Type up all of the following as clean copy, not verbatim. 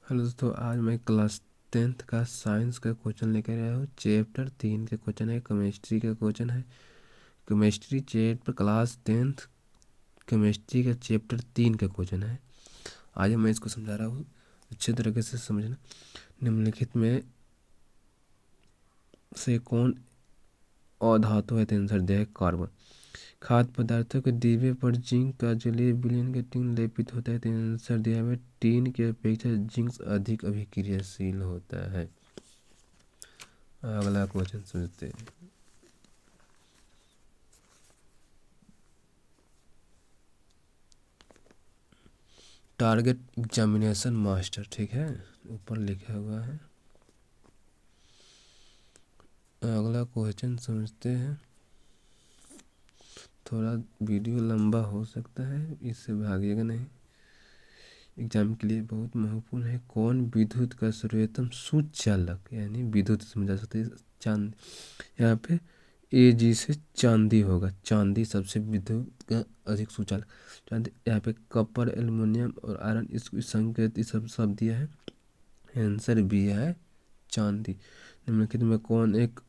Hello दोस्तों, आज मैं क्लास 10th का साइंस का क्वेश्चन लेकर आया हूँ। चैप्टर 3 के क्वेश्चन है, केमिस्ट्री का क्वेश्चन है। Chemistry chapter class 10th chemistry का चैप्टर 3 का क्वेश्चन है। आज मैं इसको समझा रहा हूँ, अच्छे तरीके से समझना। निम्नलिखित में से कौन अधातु है? तो आंसर दिया है कार्बन। खाद्य पदार्थों के डिब्बे पर जिंक का जलीय विलयन के टिन लेपित होता है। तो आंसर दिया है टिन की अपेक्षा जिंक अधिक अभिक्रियाशील होता है। अगला क्वेश्चन समझते हैं। टारगेट एग्जामिनेशन मास्टर, ठीक है, ऊपर लिखा हुआ है। अगला क्वेश्चन समझते हैं। थोड़ा वीडियो लंबा हो सकता है, इससे भागिएगा नहीं। एग्जाम के लिए बहुत महत्वपूर्ण है। कौन विद्युत का सर्वोत्तम सूचचालक, यानी विद्युत समझा सकते हैं चांद, यहाँ पे ए जी से चांदी होगा। चांदी सबसे विद्युत का अधिक सुचालक। चांदी, यहाँ पे कॉपर, एल्युमिनियम और आयरन, इसको संकेत ये सब दिया है। आंसर बी है चांदी। निम्नलिखित में कौन एक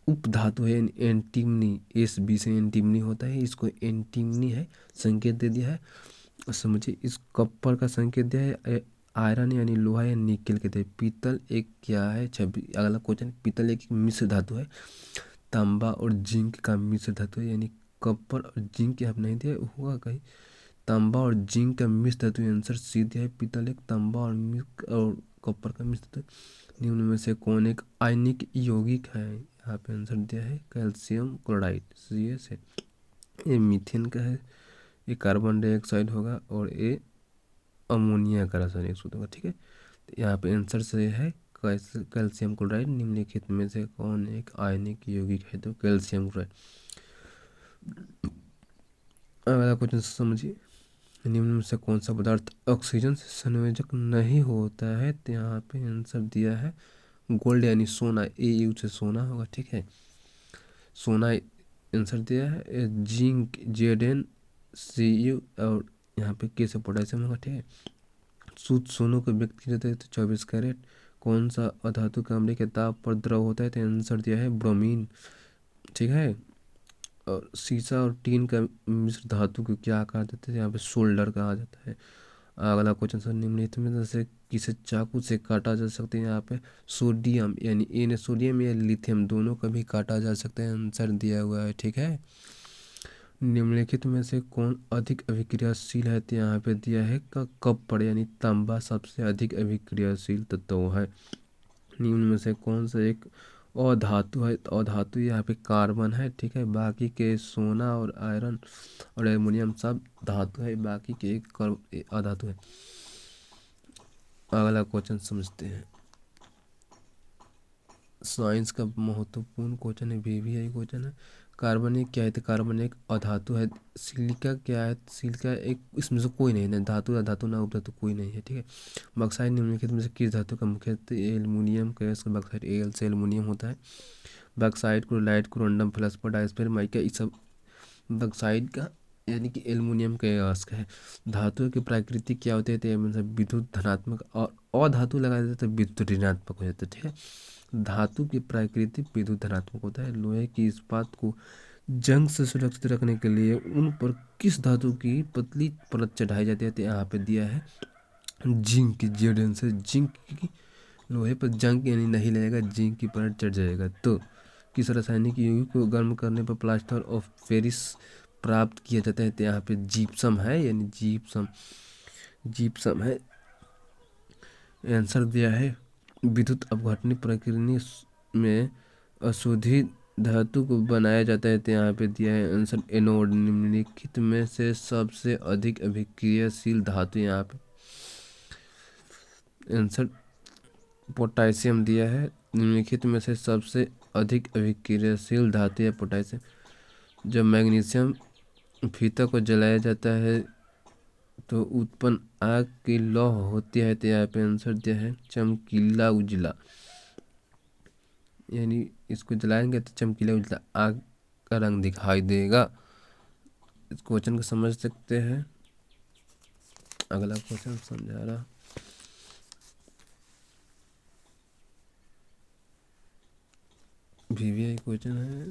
उपधातु है? एंटीमनी, एस बी से एंटीमनी होता है, इसको एंटीमनी है संकेत दे दिया है। और समझिए, इस कॉपर का संकेत दिया है आयरन यानी लोहा या निकेल के थे। पीतल एक क्या है? अगला क्वेश्चन, पीतल एक मिश्र धातु है। तांबा और जिंक का मिश्र धातु है, यानी कॉपर और जिंक यहाँ नहीं दिया होगा कहीं। तांबा और जिंक का मिश्र धातु, आंसर सी दिया है। पीतल एक तांबा और कॉपर का मिश्र धातु। निम्न में से कौन एक आयनिक यौगिक है? यहाँ पे आंसर दिया है कैल्शियम क्लोराइड, सी एस है। ये मीथेन का है, ये कार्बन डाइऑक्साइड होगा और ये अमोनिया का रासायनिक सूत्र होगा, ठीक है। तो यहाँ पे आंसर से है कैल्शियम क्लोराइड। निम्नलिखित में से कौन एक आयनिक यौगिक है? तो कैल्शियम क्लोराइड। अगला क्वेश्चन समझिए। निम्न में से कौन सा पदार्थ ऑक्सीजन से संयोजक नहीं होता है? तो यहाँ पे आंसर दिया है गोल्ड यानी सोना, ए यू से सोना होगा, ठीक है। सोना आंसर दिया है। Zinc Z N C U, और यहाँ पे के से पोटेशियम होगा, ठीक है। शुद्ध सोनू को व्यक्त किया जाता है तो 24 कैरेट। कौन सा अधातु कमरे के ताप पर द्रव होता है? तो आंसर दिया है ब्रोमीन, ठीक है। और सीसा और टीन का मिश्र धातु को क्या कहा जाता है? यहाँ पे सोल्डर कहा जाता है। अगला क्वेश्चन सर, निम्नलिखित में से किसे चाकू से काटा जा सकता है? यहाँ पे सोडियम यानी ए ने सोडियम या लिथियम दोनों का भी काटा जा सकता है, आंसर दिया हुआ है, ठीक है। निम्नलिखित में से कौन अधिक अभिक्रियाशील है? तो यहाँ पे दिया है कॉपर यानी तांबा सबसे अधिक अभिक्रियाशील तत्व है। निम्न में से कौन सा एक अधातु है? तो अधातु यहाँ पे कार्बन है, ठीक है। बाकी के सोना और आयरन और एल्युमिनियम सब धातु है, बाकी के एक अधातु है। अगला क्वेश्चन समझते हैं। साइंस का महत्वपूर्ण क्वेश्चन है, VVI क्वेश्चन है। कार्बन एक क्या है? तो कार्बन एक अधातु है। सिलिका क्या है? सिलिका एक, इसमें से कोई नहीं, ना धातु ना धातु ना उपधातु, कोई नहीं है, ठीक है। बक्साइट निम्नलिखित में से किस धातु का मुख्यतः? एल्युमिनियम का बक्साइट एल से एल्युमिनियम होता है। Bauxite chloride corundum feldspar diaspore mica, ये सब बक्साइट का यानी कि एल्युमिनियम का अयस्क है। धातुओं की प्रकृति क्या होती है? तो मतलब विद्युत धनात्मक, और अधातु लगा देते तो विद्युत ऋणात्मक हो जाता है, ठीक है। धातु की प्रकृति विद्युत धनात्मक होता है। लोहे की इस्पात को जंग से सुरक्षित रखने के लिए उन पर किस धातु की पतली परत चढ़ाई जाती है? तो यहाँ पे दिया है जिंक की, जेडन से जिंक की। लोहे पर जंग यानी नहीं लगेगा, जिंक की परत चढ़ जाएगा। तो किस रासायनिक यौगिक को गर्म करने पर प्लास्टर ऑफ पेरिस प्राप्त किया जाता है? तो यहाँ पे जीप्सम है, यानी जीप्सम, जीप्सम है। आंसर दिया है विद्युत अपघटनी प्रक्रिया में अशोधित धातु को बनाया जाता है। तो यहाँ पे दिया है आंसर एनोड। निम्नलिखित में से सबसे अधिक अभिक्रियाशील धातु, यहाँ पे आंसर पोटेशियम दिया है। निम्नलिखित में से सबसे अधिक अभिक्रियाशील धातु है पोटेशियम। जब मैग्नीशियम फीता को जलाया जाता है तो उत्पन्न आग की लौ होती है। तो यहाँ पे आंसर दिया है चमकीला उजला, यानी इसको जलाएंगे तो चमकीला उजला आग का रंग दिखाई देगा। इस क्वेश्चन को समझ सकते हैं। अगला क्वेश्चन समझा रहा। VVI क्वेश्चन है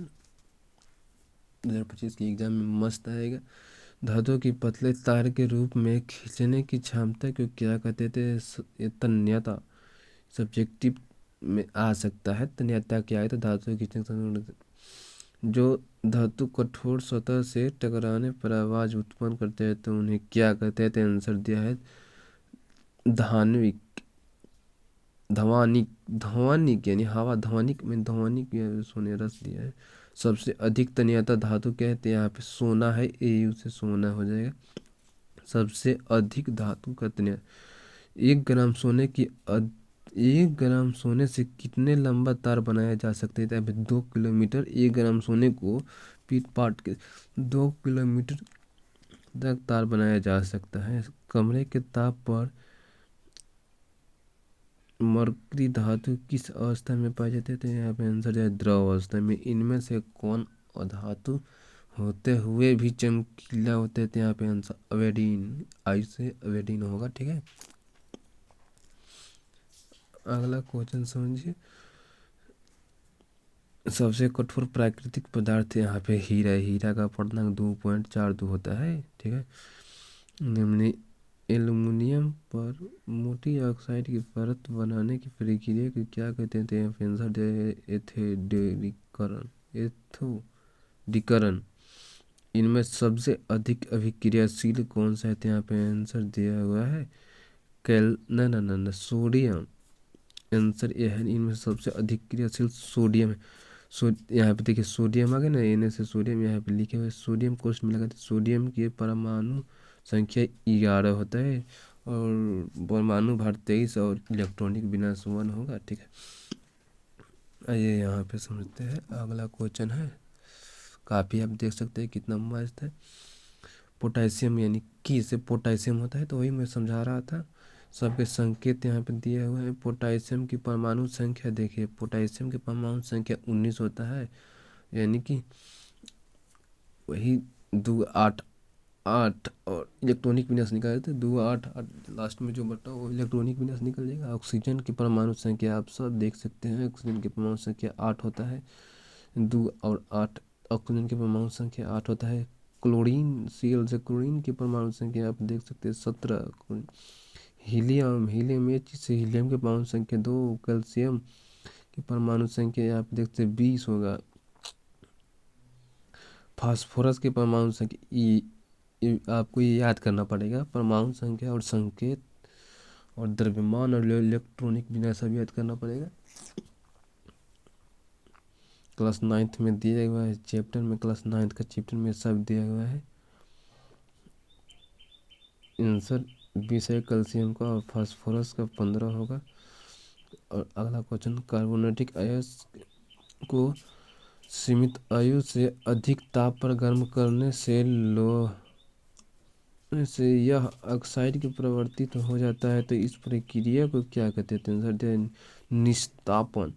2025 के एग्जाम में मस्त आएगा। धातु की पतले तार के रूप में खींचने की क्षमता को क्या कहते थे? ये तन्यता सब्जेक्टिव में आ सकता है। तन्यता क्या है? तो धातु की जो धातु कठोर सतह से टकराने पर आवाज उत्पन्न करते हैं तो उन्हें क्या कहते हैं? तो आंसर दिया है धान्विक धवानिक धवानिक यानी हवा धवानिक में धवानिक सोने रस दिया है। सबसे अधिक तन्यता धातु क्या है? तो यहाँ पे सोना है, ए से सोना हो जाएगा। सबसे अधिक धातु का तन्यता 1 ग्राम सोने की 1 ग्राम सोने से कितने लंबा तार बनाया जा सकता है? तो यहाँ पे 2 किलोमीटर। 1 ग्राम सोने को पीट पाट के 2 किलोमीटर तक तार बनाया जा सकता है। कमरे के ताप पर मरकरी धातु किस अवस्था में पाए जाते हैं? तो यहाँ पे आंसर है द्रव अवस्था में। इनमें से कौन अधातु होते हुए भी चमकीला होते हैं? तो यहाँ पे आंसर अवेडीन, आई से अवेडीन होगा। ठीक है, अगला क्वेश्चन समझिए। सबसे कठोर प्राकृतिक पदार्थ यहाँ पे हीरा है। हीरा का पूर्णांक 2.42 होता है। ठीक है, निम्न एल्युमिनियम पर मोटी ऑक्साइड की परत बनाने की प्रक्रिया को क्या कहते हैं? तो यहाँ पे आंसर है एथोडीकरण। एथोडीकरण। इनमें सबसे अधिक अभिक्रियाशील कौन सा है? तो यहाँ पे आंसर दिया हुआ है न सोडियम। आंसर यह है, इनमें सबसे अधिक क्रियाशील सोडियम है। यहाँ पे देखिए सोडियम आ गया ना, एन से सोडियम यहाँ पे लिखे हुए सोडियम क्वेश्चन में लगा था। सोडियम की परमाणु संख्या 11 होता है और परमाणु भार 23 और इलेक्ट्रॉनिक विन्यास 1 होगा। ठीक है, आइए यहाँ पे समझते हैं। अगला क्वेश्चन है, काफ़ी आप देख सकते हैं कितना मस्त है। पोटेशियम यानी की से पोटेशियम होता है, तो वही मैं समझा रहा था। सबके संकेत यहाँ पे दिए हुए हैं। पोटेशियम की परमाणु संख्या देखिए, पोटेशियम की परमाणु संख्या 19 होता है, यानी कि वही 2 8 8 और इलेक्ट्रॉनिक विन्यास निकाले थे 2 8 8, लास्ट में जो बटा वो इलेक्ट्रॉनिक विन्यास निकल जाएगा। ऑक्सीजन की परमाणु संख्या आप सब देख सकते हैं, ऑक्सीजन की परमाणु संख्या 8 होता है। 2 और 8 ऑक्सीजन की परमाणु संख्या 8 होता है। क्लोरीन Cl से क्लोरीन की परमाणु संख्या आप देख सकते हैं 17। हीलियम H से हीलियम की परमाणु संख्या 2। कैल्शियम की परमाणु संख्या आप देखते हैं 20 होगा। फास्फोरस की परमाणु संख्या आपको ये याद करना पड़ेगा, परमाणु संख्या और संकेत और द्रव्यमान और इलेक्ट्रॉनिक विन्यास सब याद करना पड़ेगा। क्लास 9th में दिया हुआ है चैप्टर में, क्लास 9th का चैप्टर में सब दिया हुआ है। आंसर 20 है कैल्शियम का और फास्फोरस का 15 होगा। और अगला क्वेश्चन, कार्बोनेटिक अयस्क को सीमित आयु से अधिक ताप पर गर्म करने से यह ऑक्साइड की परिवर्तित हो जाता है, तो इस प्रक्रिया को क्या कहते हैं? आंसर निस्तापन।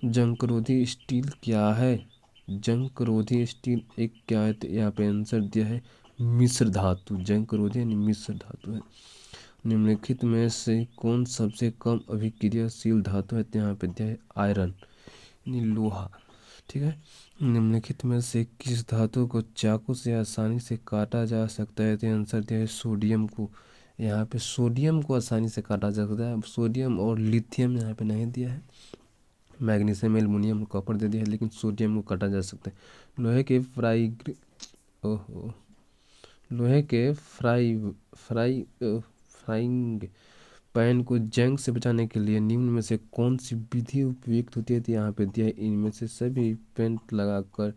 जंगरोधी स्टील क्या है? जंगरोधी स्टील एक क्या है? तो यहाँ पे आंसर दिया है मिश्र धातु। जंगरोधी यानी मिश्र धातु है। निम्नलिखित में से कौन सबसे कम अभिक्रियाशील धातु है? तो यहाँ पे दिया है आयरन यानी लोहा। ठीक है, निम्नलिखित में से किस धातु को चाकू से आसानी से काटा जा सकता है? तो आंसर दिया है सोडियम को। यहाँ पे सोडियम को आसानी से काटा जा सकता है। सोडियम और लिथियम यहाँ पे नहीं दिया है। मैग्नीशियम एल्युमिनियम कॉपर दे दिया है, लेकिन सोडियम को काटा जा सकता है। ओहो लोहे के फ्राइंग पैन को जंग से बचाने के लिए निम्न में से कौन सी विधि उपयुक्त होती है? तो यहाँ पे दिया है इनमें से सभी पेंट लगाकर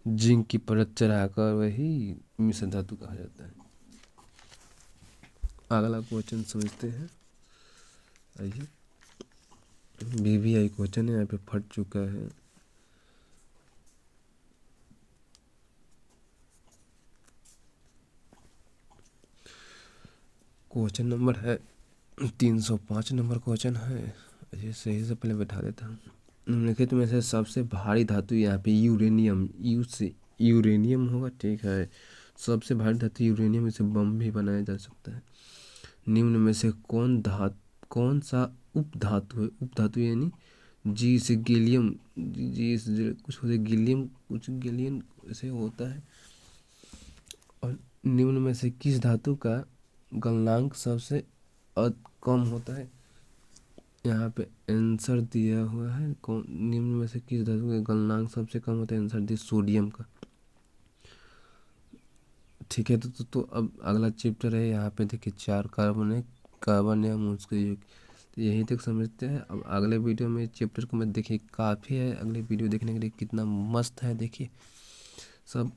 जिंक की परत चढ़ाकर वही मिश्र धातु कहा जाता है। अगला क्वेश्चन समझते हैं। आइए, VVI क्वेश्चन है, यहाँ पे फट चुका है। क्वेश्चन नंबर है 305 नंबर क्वेश्चन है। ये सही से पहले बैठा देता हूँ। निम्नलिखित में से सबसे भारी धातु यहाँ पे यूरेनियम, यू से यूरेनियम होगा। ठीक है, सबसे भारी धातु यूरेनियम, इसे बम भी बनाया जा सकता है। निम्न में से कौन सा उप धातु है? उप धातु यानी जी से गैलियम, जी से कुछ होता है गैलियम, कुछ गैलियन ऐसे होता है। और निम्न में से किस धातु का गलनांक सबसे कम होता है? यहाँ पे आंसर दिया हुआ है, कौन निम्न में से किस धातु का गलनांक सबसे कम होता है? आंसर दिया सोडियम का। ठीक है, तो अब अगला चैप्टर है, यहाँ पे देखिए 4 कार्बन है, कार्बन या उसके युग। तो यहीं तक समझते हैं। अब अगले वीडियो में चैप्टर को मैं देखिए काफ़ी है, अगले वीडियो देखने के लिए कितना मस्त है देखिए सब।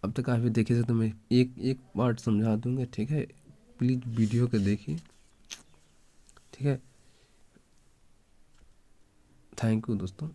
अब तक काफ़ी देखे थे तो मैं एक एक पार्ट समझा दूंगा, ठीक है? प्लीज़ वीडियो को देखिए, ठीक है? थैंक यू दोस्तों।